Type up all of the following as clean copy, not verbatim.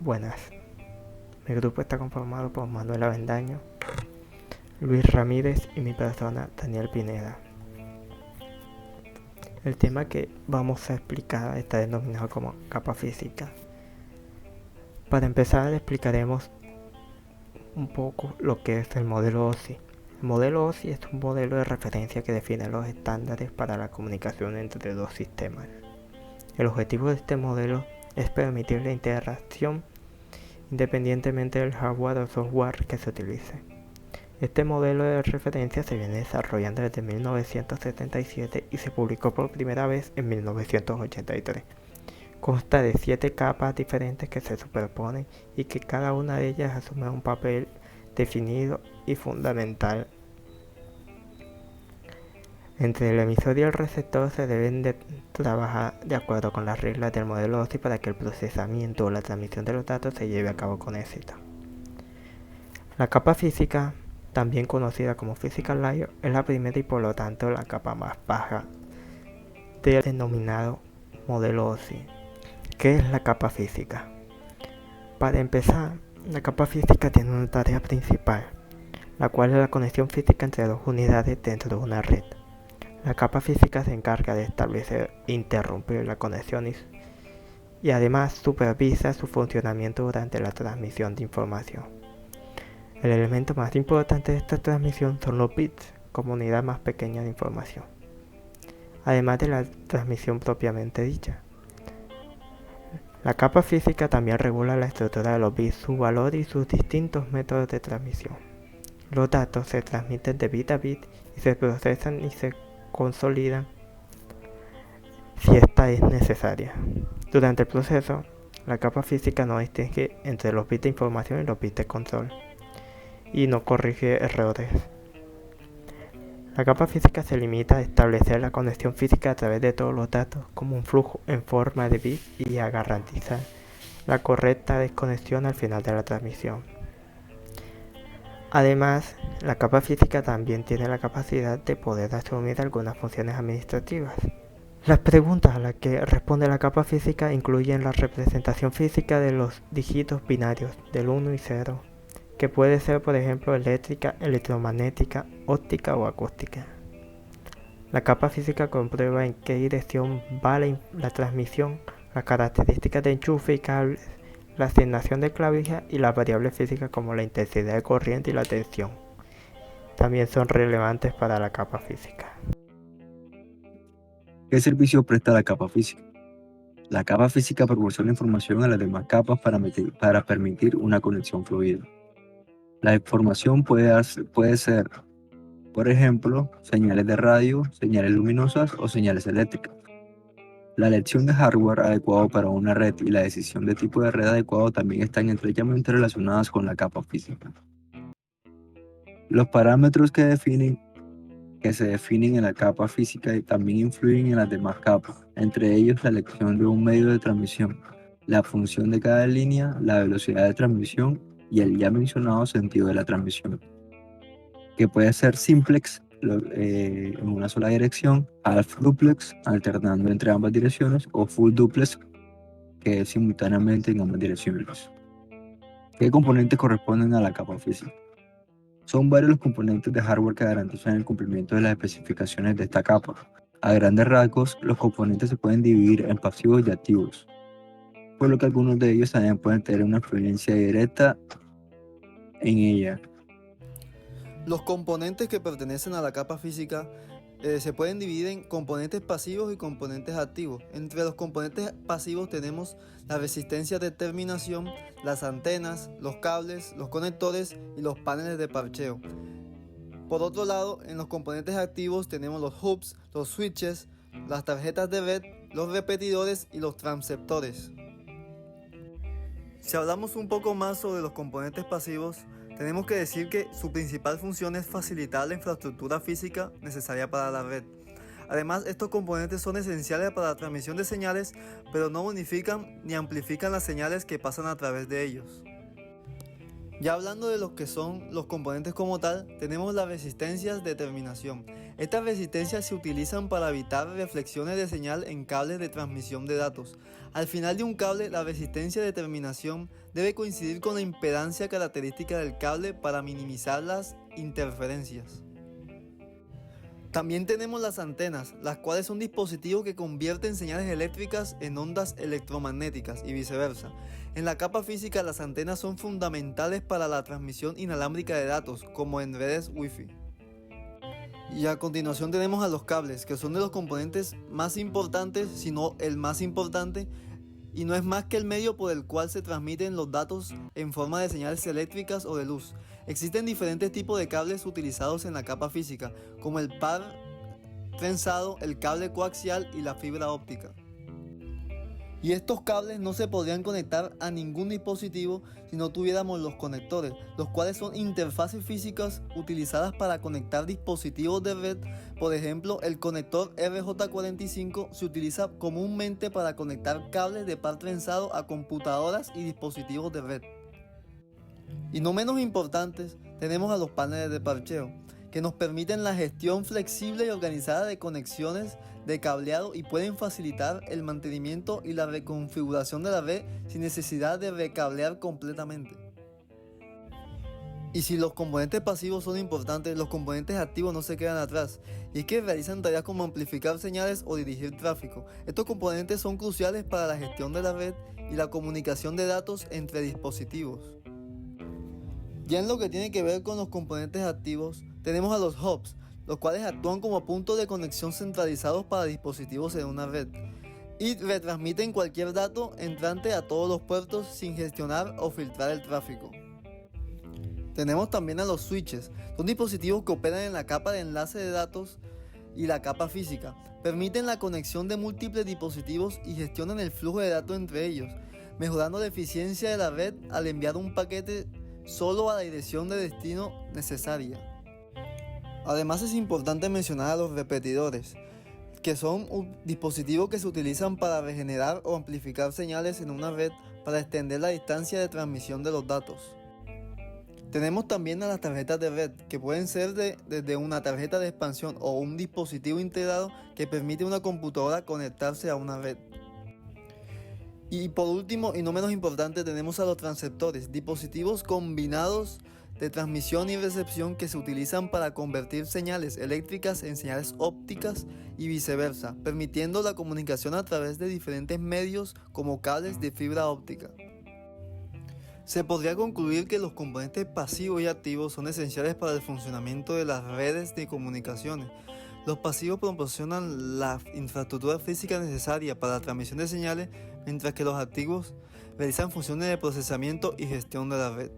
Buenas, mi grupo está conformado por Manuel Avendaño, Luis Ramírez y mi persona, Daniel Pineda. El tema que vamos a explicar está denominado como capa física. Para empezar explicaremos un poco lo que es el modelo OSI. El modelo OSI es un modelo de referencia que define los estándares para la comunicación entre dos sistemas. El objetivo de este modelo es permitir la interacción independientemente del hardware o software que se utilice. Este modelo de referencia se viene desarrollando desde 1977 y se publicó por primera vez en 1983. Consta de 7 capas diferentes que se superponen y que cada una de ellas asume un papel definido y fundamental. Entre el emisor y el receptor se deben de trabajar de acuerdo con las reglas del modelo OSI para que el procesamiento o la transmisión de los datos se lleve a cabo con éxito. La capa física, también conocida como physical layer, es la primera y por lo tanto la capa más baja del denominado modelo OSI. ¿Qué es la capa física? Para empezar, la capa física tiene una tarea principal, la cual es la conexión física entre dos unidades dentro de una red. La capa física se encarga de establecer e interrumpir la conexión y además supervisa su funcionamiento durante la transmisión de información. El elemento más importante de esta transmisión son los bits, como unidad más pequeña de información, además de la transmisión propiamente dicha. La capa física también regula la estructura de los bits, su valor y sus distintos métodos de transmisión. Los datos se transmiten de bit a bit y se procesan y se consolidan si esta es necesaria. Durante el proceso, la capa física no distingue entre los bits de información y los bits de control y no corrige errores. La capa física se limita a establecer la conexión física a través de todos los datos como un flujo en forma de bits y a garantizar la correcta desconexión al final de la transmisión. Además, la capa física también tiene la capacidad de poder asumir algunas funciones administrativas. Las preguntas a las que responde la capa física incluyen la representación física de los dígitos binarios del 1 y 0, que puede ser por ejemplo eléctrica, electromagnética, óptica o acústica. La capa física comprueba en qué dirección va la transmisión, las características de enchufe y cables, la asignación de clavijas y las variables físicas como la intensidad de corriente y la tensión. También son relevantes para la capa física. ¿Qué servicio presta la capa física? La capa física proporciona información a las demás capas para permitir una conexión fluida. La información puede ser, por ejemplo, señales de radio, señales luminosas o señales eléctricas. La elección de hardware adecuado para una red y la decisión de tipo de red adecuado también están estrechamente relacionadas con la capa física. Los parámetros que se definen en la capa física y también influyen en las demás capas, entre ellos la elección de un medio de transmisión, la función de cada línea, la velocidad de transmisión y el ya mencionado sentido de la transmisión, que puede ser simplex en una sola dirección, half duplex alternando entre ambas direcciones o full duplex que es simultáneamente en ambas direcciones. ¿Qué componentes corresponden a la capa física? Son varios los componentes de hardware que garantizan el cumplimiento de las especificaciones de esta capa. A grandes rasgos, los componentes se pueden dividir en pasivos y activos, por lo que algunos de ellos también pueden tener una influencia directa en ella. Los componentes que pertenecen a la capa física se pueden dividir en componentes pasivos y componentes activos. Entre los componentes pasivos tenemos la resistencia de terminación, las antenas, los cables, los conectores y los paneles de parcheo. Por otro lado, en los componentes activos tenemos los hubs, los switches, las tarjetas de red, los repetidores y los transceptores. Si hablamos un poco más sobre los componentes pasivos, tenemos que decir que su principal función es facilitar la infraestructura física necesaria para la red. Además, estos componentes son esenciales para la transmisión de señales, pero no unifican ni amplifican las señales que pasan a través de ellos. Ya hablando de lo que son los componentes como tal, tenemos las resistencias de terminación. Estas resistencias se utilizan para evitar reflexiones de señal en cables de transmisión de datos. Al final de un cable, la resistencia de terminación debe coincidir con la impedancia característica del cable para minimizar las interferencias. También tenemos las antenas, las cuales son dispositivos que convierten señales eléctricas en ondas electromagnéticas y viceversa. En la capa física, las antenas son fundamentales para la transmisión inalámbrica de datos, como en redes Wi-Fi. Y a continuación tenemos a los cables, que son de los componentes más importantes, si no el más importante, y no es más que el medio por el cual se transmiten los datos en forma de señales eléctricas o de luz. Existen diferentes tipos de cables utilizados en la capa física, como el par trenzado, el cable coaxial y la fibra óptica. Y estos cables no se podrían conectar a ningún dispositivo si no tuviéramos los conectores, los cuales son interfaces físicas utilizadas para conectar dispositivos de red. Por ejemplo, el conector RJ45 se utiliza comúnmente para conectar cables de par trenzado a computadoras y dispositivos de red. Y no menos importantes, tenemos a los paneles de parcheo, que nos permiten la gestión flexible y organizada de conexiones de cableado y pueden facilitar el mantenimiento y la reconfiguración de la red sin necesidad de recablear completamente. Y si los componentes pasivos son importantes, los componentes activos no se quedan atrás, y es que realizan tareas como amplificar señales o dirigir tráfico. Estos componentes son cruciales para la gestión de la red y la comunicación de datos entre dispositivos. Ya en lo que tiene que ver con los componentes activos, tenemos a los hubs, los cuales actúan como puntos de conexión centralizados para dispositivos en una red y retransmiten cualquier dato entrante a todos los puertos sin gestionar o filtrar el tráfico. Tenemos también a los switches, son dispositivos que operan en la capa de enlace de datos y la capa física, permiten la conexión de múltiples dispositivos y gestionan el flujo de datos entre ellos, mejorando la eficiencia de la red al enviar un paquete solo a la dirección de destino necesaria. Además es importante mencionar a los repetidores, que son dispositivos que se utilizan para regenerar o amplificar señales en una red para extender la distancia de transmisión de los datos. Tenemos también a las tarjetas de red, que pueden ser desde una tarjeta de expansión o un dispositivo integrado que permite a una computadora conectarse a una red. Y por último, y no menos importante, tenemos a los transceptores, dispositivos combinados de transmisión y recepción que se utilizan para convertir señales eléctricas en señales ópticas y viceversa, permitiendo la comunicación a través de diferentes medios como cables de fibra óptica. Se podría concluir que los componentes pasivos y activos son esenciales para el funcionamiento de las redes de comunicaciones. Los pasivos proporcionan la infraestructura física necesaria para la transmisión de señales, mientras que los activos realizan funciones de procesamiento y gestión de la red.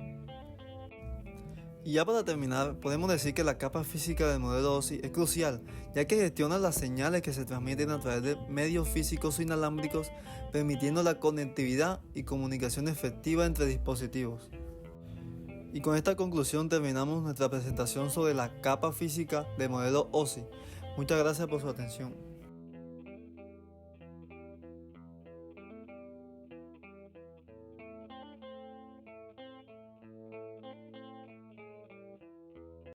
Y ya para terminar, podemos decir que la capa física del modelo OSI es crucial, ya que gestiona las señales que se transmiten a través de medios físicos o inalámbricos, permitiendo la conectividad y comunicación efectiva entre dispositivos. Y con esta conclusión terminamos nuestra presentación sobre la capa física del modelo OSI. Muchas gracias por su atención.